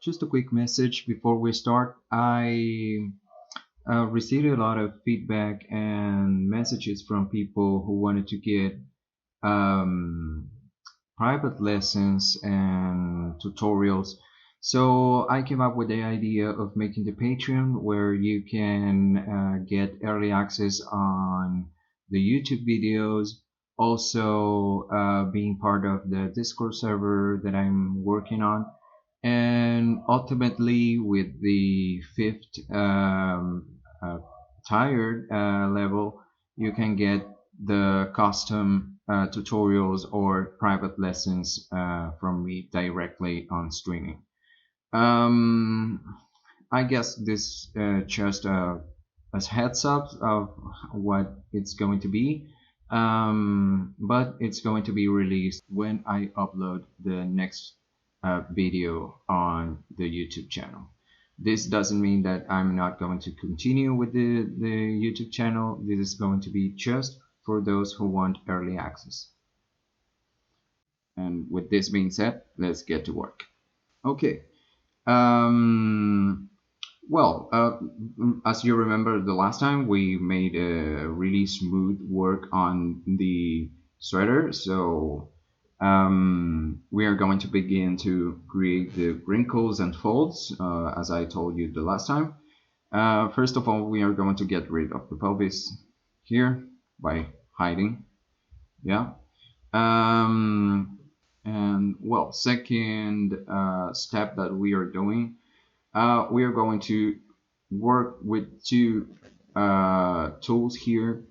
just a quick message before we start. I received a lot of feedback and messages from people who wanted to get um, private lessons and tutorials. So I came up with the idea of making the Patreon where you can get early access on the YouTube videos, also being part of the Discord server that I'm working on, and ultimately with the fifth tier level, you can get the custom tutorials or private lessons from me directly on streaming. um, I guess this just a heads up of what it's going to be, but it's going to be released when I upload the next video on the YouTube channel. This doesn't mean that I'm not going to continue with the YouTube channel. This is going to be just for those who want early access. And with this being said, let's get to work. Okay. Um, well, as you remember, the last time we made a really smooth work on the sweater, so we are going to begin to create the wrinkles and folds, as I told you the last time. First of all, we are going to get rid of the pelvis here by hiding, yeah. And well, second step that we are doing, we are going to work with two tools here.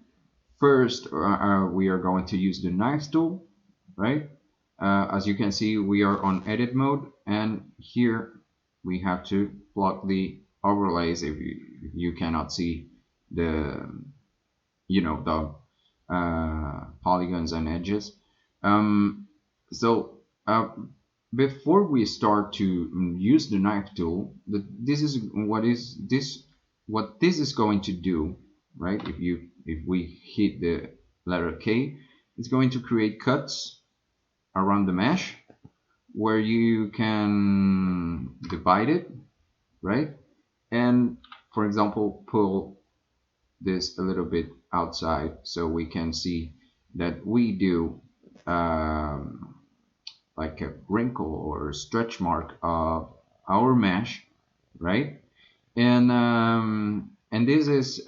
First, we are going to use the knife tool, right? As you can see, we are on edit mode, and here we have to block the overlays if you cannot see the polygons and edges. So before we start to use the knife tool, this is what this is going to do, right? If we hit the letter K, it's going to create cuts around the mesh where you can divide it, right? And for example, pull this a little bit outside so we can see that we do like a wrinkle or stretch mark of our mesh, right? And this is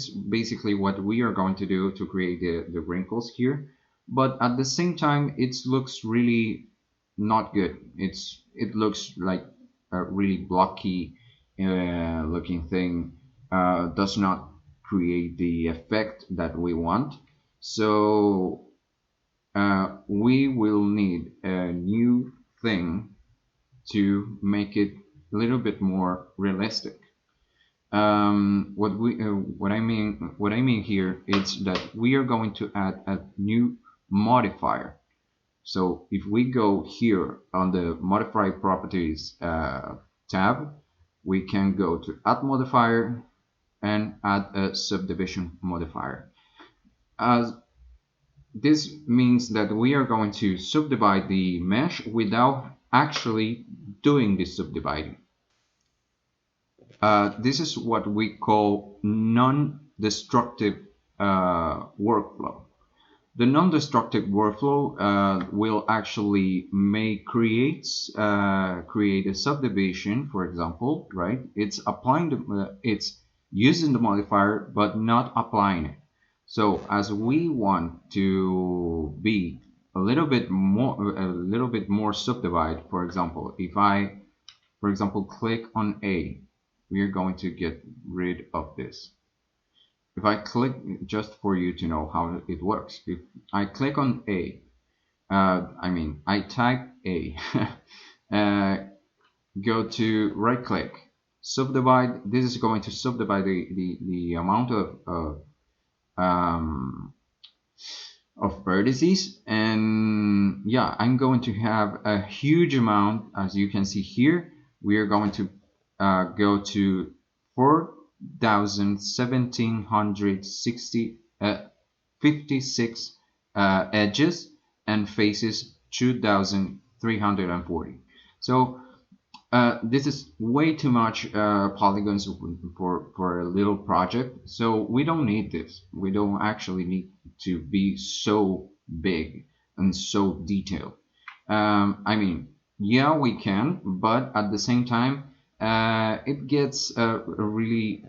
basically what we are going to do to create the wrinkles here. But at the same time, it looks really not good. It looks like a really blocky looking thing. Does not create the effect that we want. So we will need a new thing to make it a little bit more realistic. What I mean here is that we are going to add a new modifier. So if we go here on the modifier properties tab, we can go to add modifier and add a subdivision modifier. As this means that we are going to subdivide the mesh without actually doing the subdividing. This is what we call non-destructive workflow. The non-destructive workflow will actually create a subdivision, for example, right? It's applying it's using the modifier but not applying it. So as we want to be a little bit more subdivided, for example, if I, for example, click on A, we are going to get rid of this. If I click, just for you to know how it works, if I click on A, I type A, go to right click, subdivide. This is going to subdivide the amount of vertices, and yeah, I'm going to have a huge amount. As you can see here, we are going to go to 4,1756 edges and faces 2,340. So This is way too much polygons for a little project, so we don't need this. We don't actually need to be so big and so detailed. I mean, yeah, we can, but at the same time, it gets really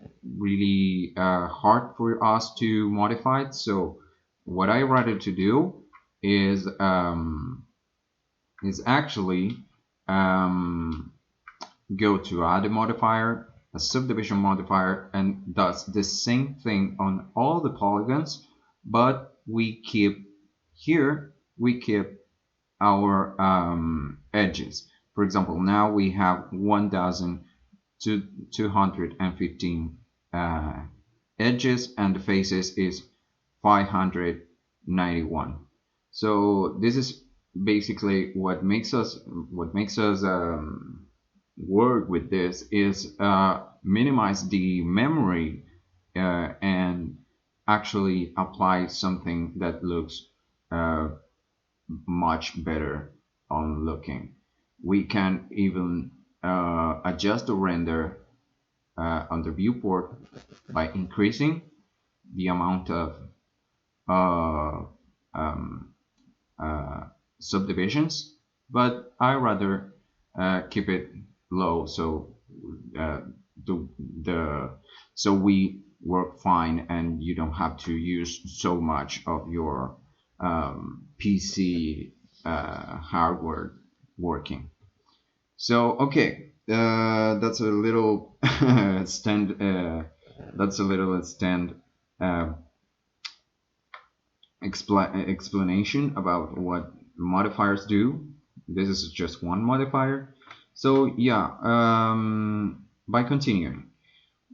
hard for us to modify it. So what I rather to do is actually um, go to add a modifier, a subdivision modifier, and does the same thing on all the polygons, but we keep here, we keep our edges. For example, now we have 1,215 edges, and the faces is 591. So this is basically what makes us work with this is minimize the memory and actually apply something that looks uh, much better on looking. We can even adjust the render on the viewport by increasing the amount of uh, um, uh, subdivisions, but I rather keep it low uh, the the so we work fine and you don't have to use so much of your PC hardware working. So okay, that's a little stand. That's a little stand uh, explanation about what modifiers do. This is just one modifier. So yeah, by continuing,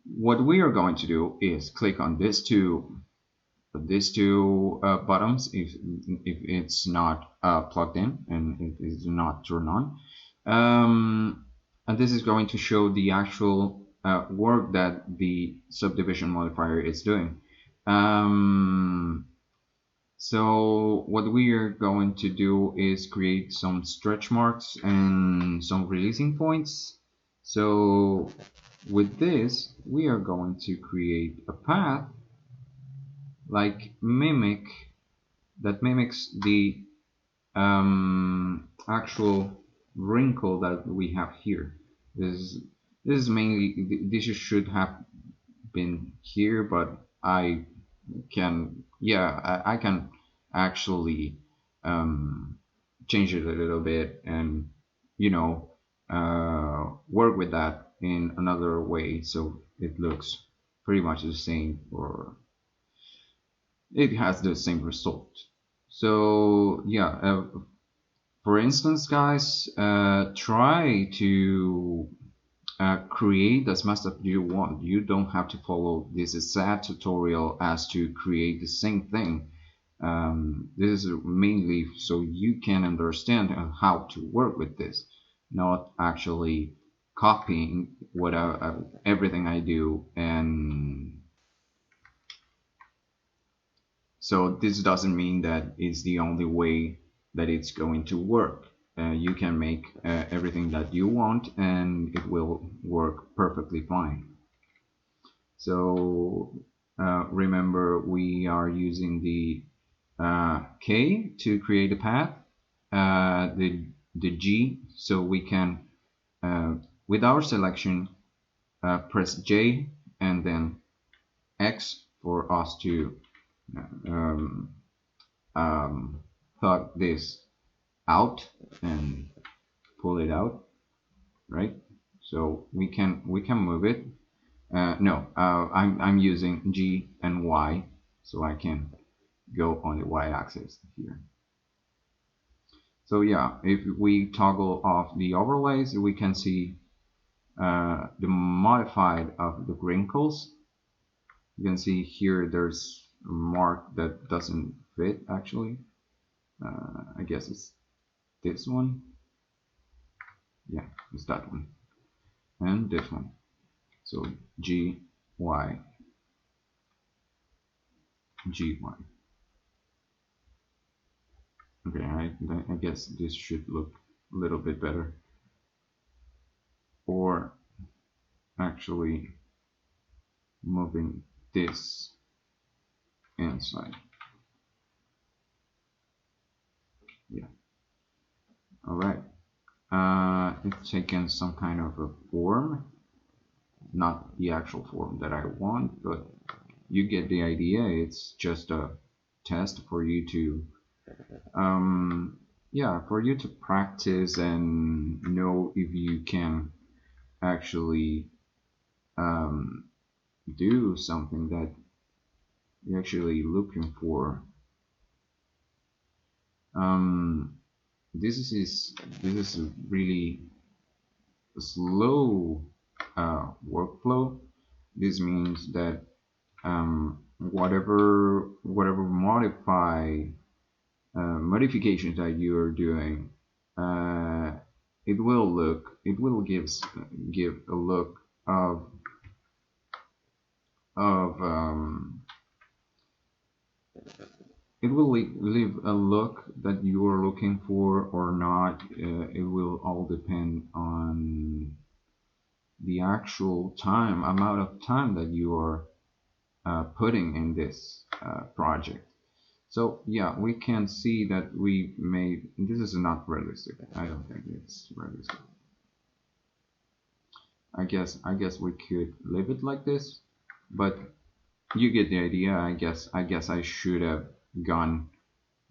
what we are going to do is click on these two buttons if it's not plugged in and it is not turned on. And this is going to show the actual work that the subdivision modifier is doing. So what we are going to do is create some stretch marks and some releasing points. So with this, we are going to create a path like that mimics the actual wrinkle that we have here. This this is mainly this should have been here, but I can actually um, change it a little bit and you know work with that in another way so it looks pretty much the same or it has the same result. So yeah, for instance, guys, try to create as much as you want. You don't have to follow this exact tutorial as to create the same thing. This is mainly so you can understand how to work with this, not actually copying everything I do. And so this doesn't mean that it's the only way that it's going to work. You can make everything that you want and it will work perfectly fine. So remember we are using the K to create a path, the G so we can, with our selection, press J and then X for us to um, thug this out and pull it out, right? So we can move it. No, I'm using G and Y, so I can go on the Y-axis here. So yeah, if we toggle off the overlays, we can see the modified of the wrinkles. You can see here there's a mark that doesn't fit actually. I guess it's this one. Yeah, it's that one. And this one. So G, Y, G, Y. Okay, I guess this should look a little bit better. or actually moving this inside. Yeah. All right. It's taken some kind of a form, not the actual form that I want, but you get the idea. It's just a test for you to yeah, for you to practice and know if you can actually do something that you're actually looking for. Um, this is a really slow workflow. This means that whatever modifications that you are doing, uh, it will give a look of it will leave a look that you are looking for or not. It will all depend on the actual amount of time that you are putting in this project. So yeah, we can see that we made, this is not realistic. I don't think it's realistic. I guess we could leave it like this, but you get the idea. I guess I should have gone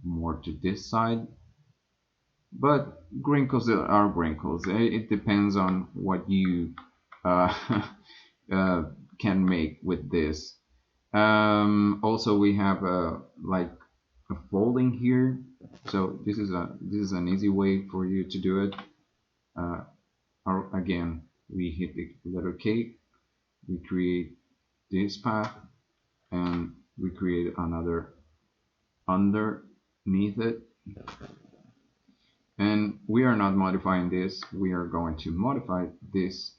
more to this side. But wrinkles are wrinkles. It depends on what you uh, can make with this. Also, we have like a folding here. So this is an easy way for you to do it. Uh, again, we hit the letter K. We create this path, and we create another underneath it. And we are not modifying this. We are going to modify this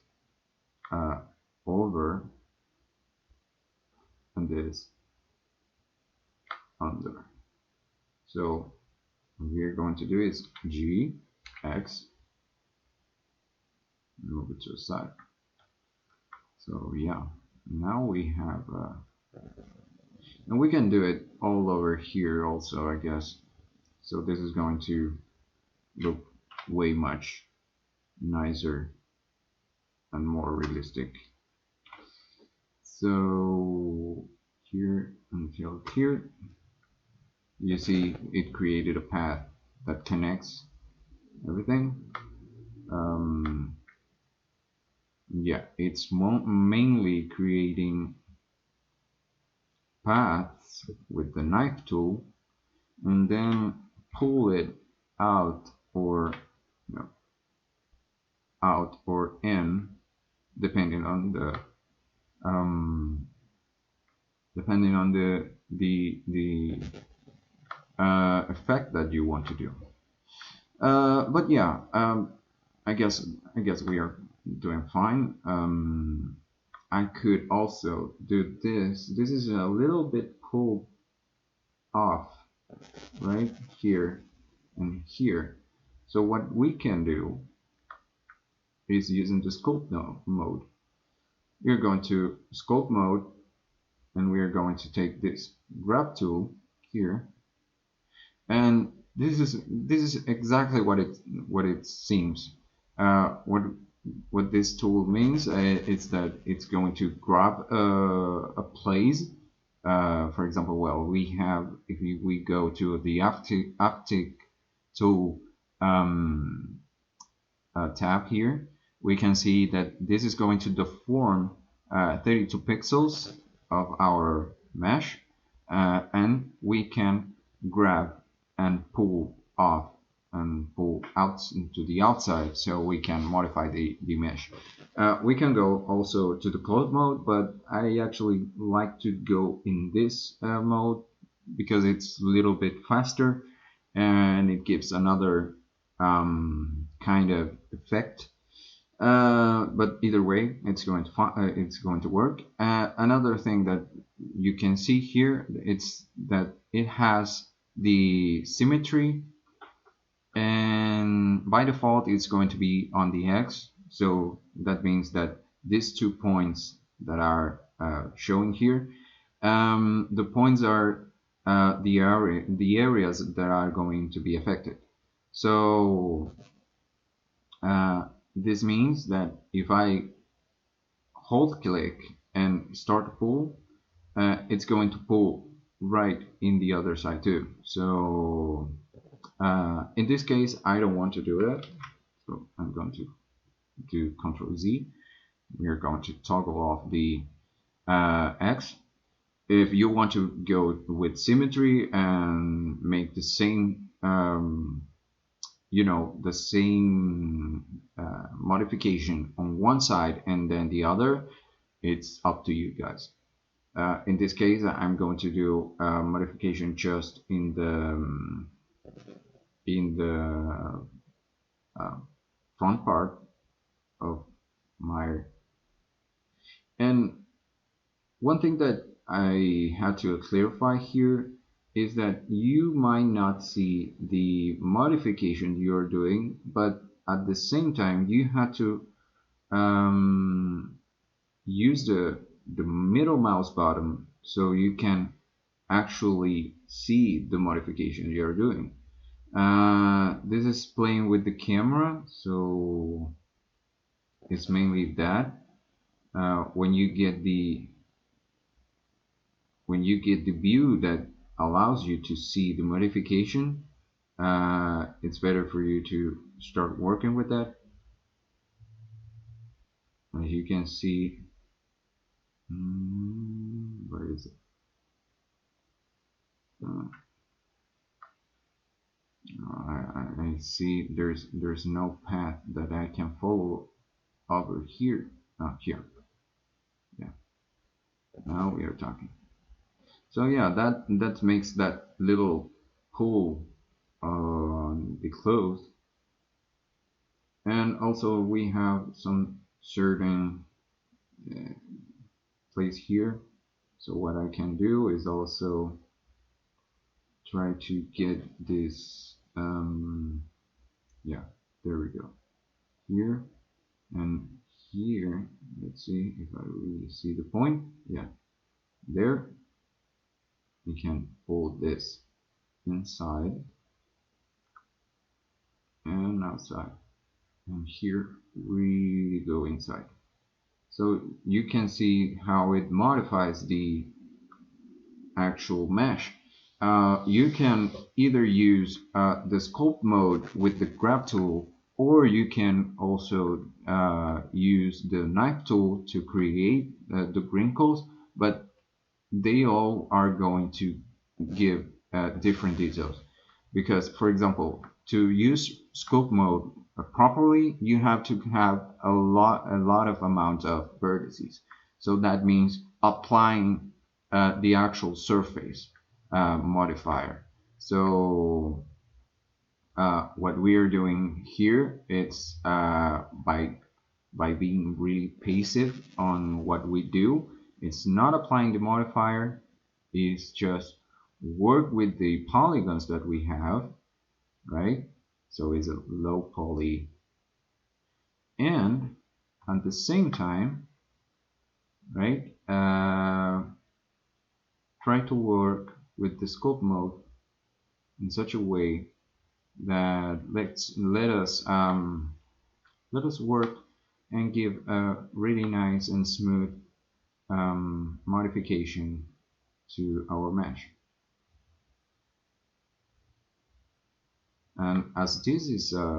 uh, over and this under. So what we're going to do is G, X, move it to the side. So yeah, now we have, and we can do it all over here also, I guess. So this is going to look way much nicer and more realistic. So here until here, you see it created a path that connects everything. Yeah, it's mainly creating paths with the knife tool, and then pull it out or out or in, depending on the um, effect that you want to do. But yeah, I guess we are doing fine. I could also do this. This is a little bit pulled off right here and here. So what we can do is using the sculpt mode. We're going to sculpt mode, and we are going to take this grab tool here, and this is exactly what it seems. What this tool means is that it's going to grab a place. For example, well, if we go to the optic tool tab here, we can see that this is going to deform 32 pixels of our mesh, and we can grab and pull off and pull out into the outside, so we can modify the mesh. We can go also to the close mode, but I actually like to go in this mode because it's a little bit faster and it gives another kind of effect. But either way, it's going to work. Another thing that you can see here, it's that it has the symmetry, and by default it's going to be on the X. So that means that these 2 points that are showing here, the points are the areas that are going to be affected. So this means that if I hold click and start pull, it's going to pull right in the other side too. So in this case, I don't want to do that. So I'm going to do Control Z. We're going to toggle off the X. If you want to go with symmetry and make the same, the same modification on one side and then the other, it's up to you guys. In this case, I'm going to do a modification just in the front part of my. And one thing that I had to clarify here is that you might not see the modification you're doing, but at the same time you had to use the middle mouse button so you can actually see the modification you're doing. This is playing with the camera, so it's mainly that. When you get the view that allows you to see the modification, it's better for you to start working with that. As you can see, where is it? I see there's no path that I can follow over here. Here. Yeah. Now we are talking. So yeah, that makes that little pull on the clothes. And also we have some certain place here. So what I can do is also try to get this, yeah, there we go. Here and here, let's see if I really see the point. Yeah, there. We can pull this inside and outside. And here, really go inside. So you can see how it modifies the actual mesh. You can either use the sculpt mode with the grab tool, or you can also use the knife tool to create the wrinkles, but they all are going to give different details. Because, for example, to use sculpt mode properly, you have to have a lot of amount of vertices. So that means applying the actual surface modifier. So what we are doing here, it's by being really passive on what we do. It's not applying the modifier. It's just work with the polygons that we have, right? So it's a low poly, and at the same time, right, try to work with the sculpt mode in such a way that let us work and give a really nice and smooth modification to our mesh. And as this is a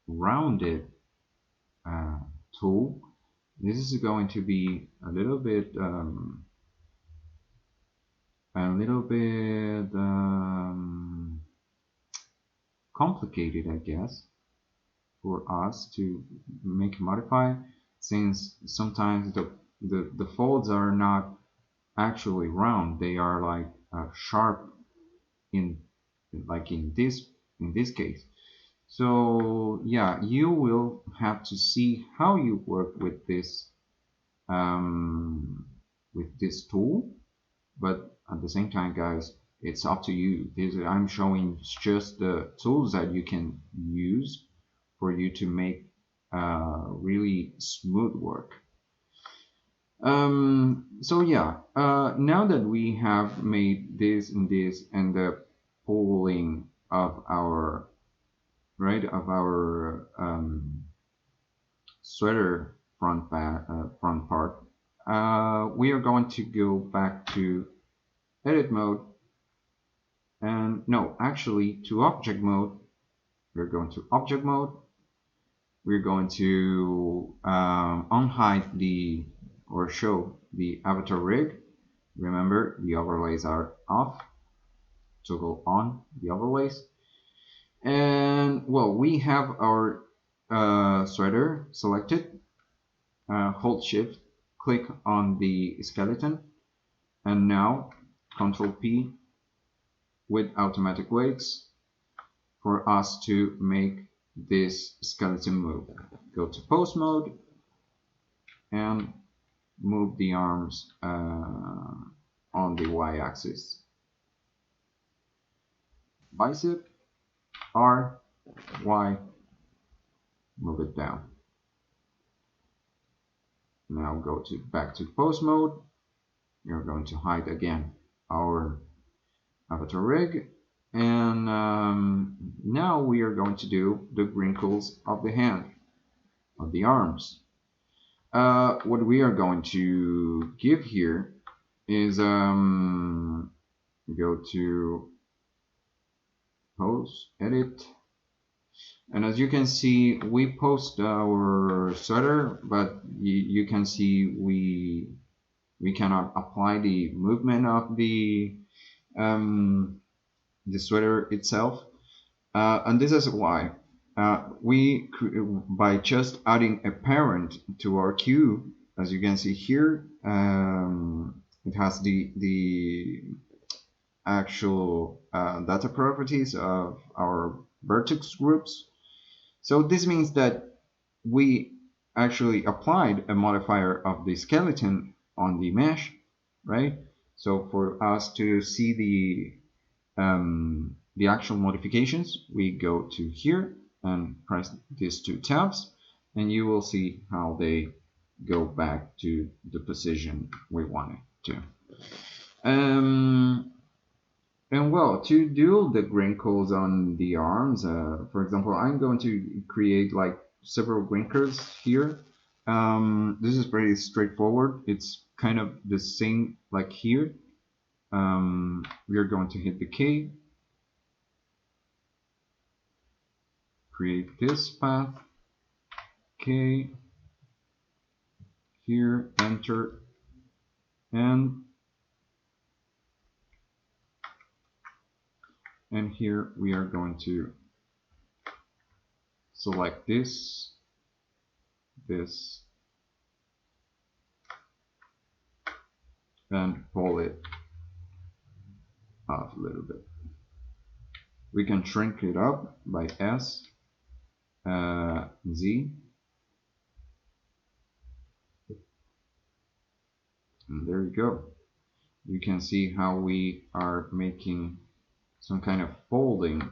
rounded tool, this is going to be a little bit complicated, I guess, for us to make a modifier, since sometimes the folds are not actually round, they are like sharp in this case. So yeah, you will have to see how you work with this tool, but at the same time, guys, it's up to you. I'm showing just the tools that you can use for you to make really smooth work. So yeah, now that we have made this and the pulling of our sweater front part, we are going to go back to edit mode, and no, actually to object mode. We're going to object mode. We're going to unhide or show the avatar rig. Remember, the overlays are off. Toggle on the overlays. And well, we have our sweater selected. Hold shift, click on the skeleton, and now Control P with automatic weights for us to make this skeleton move. Go to pose mode and move the arms on the y-axis. Bicep, R, Y, move it down. Now go back to pose mode. We're going to hide again our avatar rig, and now we are going to do the wrinkles of the hand, of the arms. What we are going to give here is go to pose, edit, and as you can see, we post our sweater, but you can see we cannot apply the movement of the sweater itself, and this is why. By just adding a parent to our queue, as you can see here, it has the actual data properties of our vertex groups. So this means that we actually applied a modifier of the skeleton on the mesh, right? So for us to see the actual modifications, we go to here and press these two tabs, and you will see how they go back to the position we wanted to. And well, to do the wrinkles on the arms, for example, I'm going to create like several wrinkles here. This is pretty straightforward. It's kind of the same like here. We are going to hit the K, create this path, K, here, enter, and here we are going to select this, and pull it off a little bit. We can shrink it up by S, Z, and there you go. You can see how we are making some kind of folding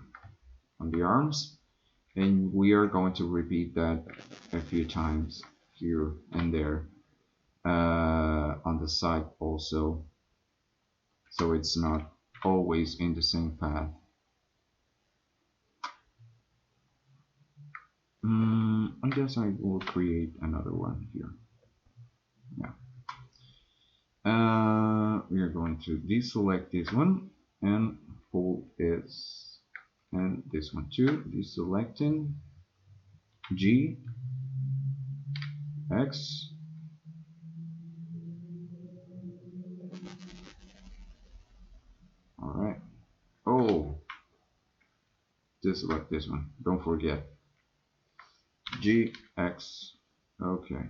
on the arms, and we are going to repeat that a few times here and there on the side also, so it's not always in the same path. I guess I will create another one here. Yeah. We are going to deselect this one and fold this, and this one too. Deselecting, G, X, all right. Oh, deselect this one. Don't forget. G, X, okay.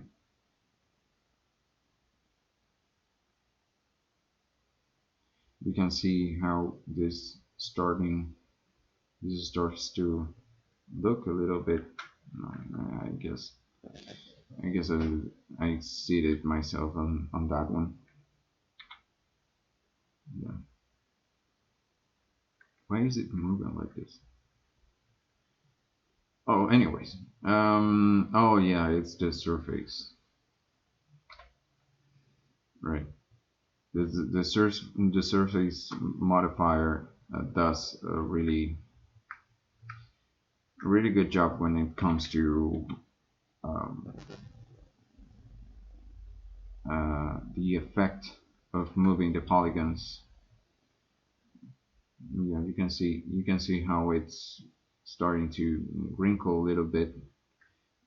You can see how this starts to look a little bit. I guess I exceeded myself on that one. Yeah. Why is it moving like this? Oh, anyways. Oh yeah, it's the surface. Right. The surface modifier does a really good job when it comes to um, the effect of moving the polygons. Yeah, you can see how it's starting to wrinkle a little bit,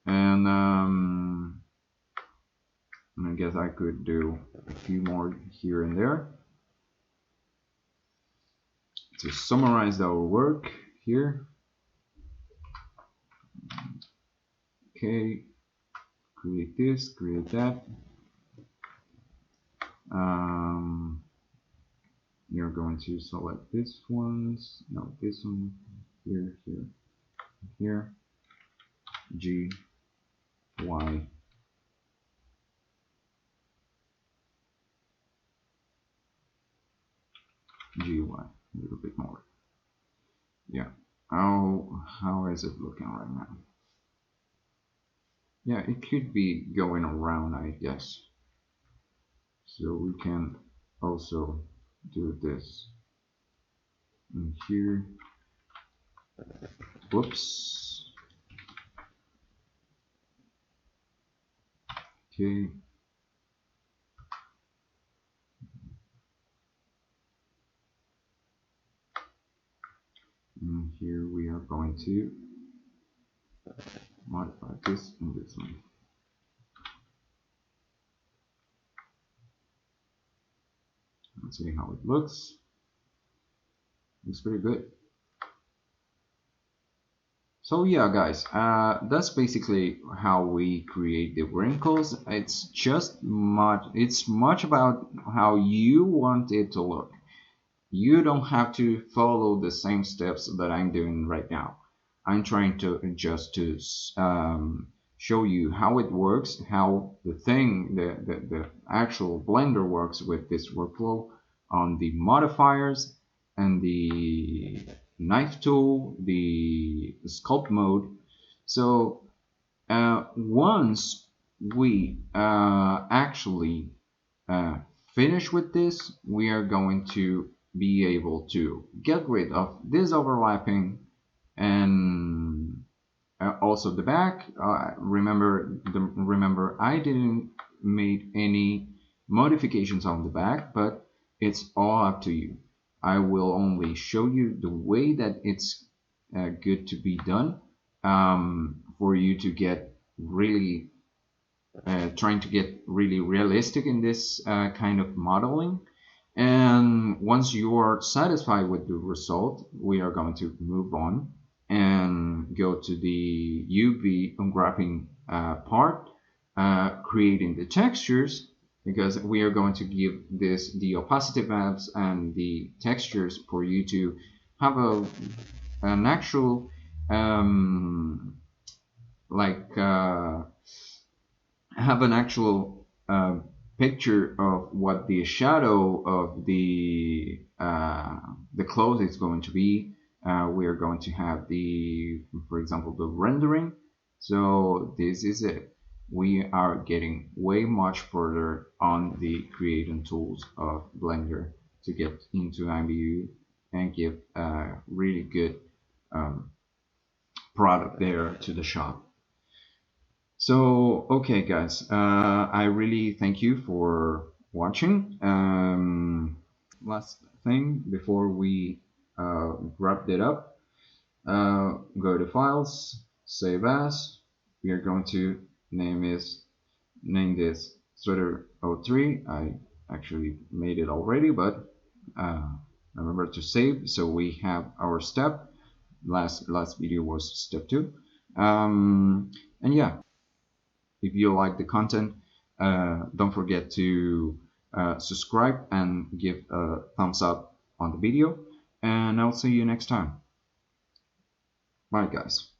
and I guess I could do a few more here and there to summarize our work here. Okay, create this, create that. You're going to select this ones, no, this one, here, here, here, G, Y, G, Y, a little bit more. Yeah, how is it looking right now? Yeah, it could be going around, I guess. So we can also do this in here. Whoops. Okay. And here we are going to modify this and this one. Let's see how it looks. Looks pretty good. So yeah, guys, that's basically how we create the wrinkles. It's much about how you want it to look. You don't have to follow the same steps that I'm doing right now. I'm trying to just to show you how it works, how the actual Blender works with this workflow on the modifiers and the knife tool, the sculpt mode. So once we actually finish with this, we are going to be able to get rid of this overlapping and also the back. Remember, I didn't make any modifications on the back, but it's all up to you. I will only show you the way that it's good to be done for you to get really trying to get really realistic in this kind of modeling. And once you are satisfied with the result, we are going to move on and go to the UV unwrapping part, creating the textures, because we are going to give this the opacity maps and the textures for you to have an actual like have an actual picture of what the shadow of the clothes is going to be. We are going to have for example, the rendering. So this is it. We are getting way much further on the creating tools of Blender to get into Imvu and give a really good product there to the shop. So, okay, guys, I really thank you for watching. Last thing before we wrap it up, go to Files, Save As. We are going to name this Sweater03. I actually made it already, but remember to save. So we have our step. Last video was step 2. And yeah. If you like the content, don't forget to subscribe and give a thumbs up on the video. And I'll see you next time. Bye, guys.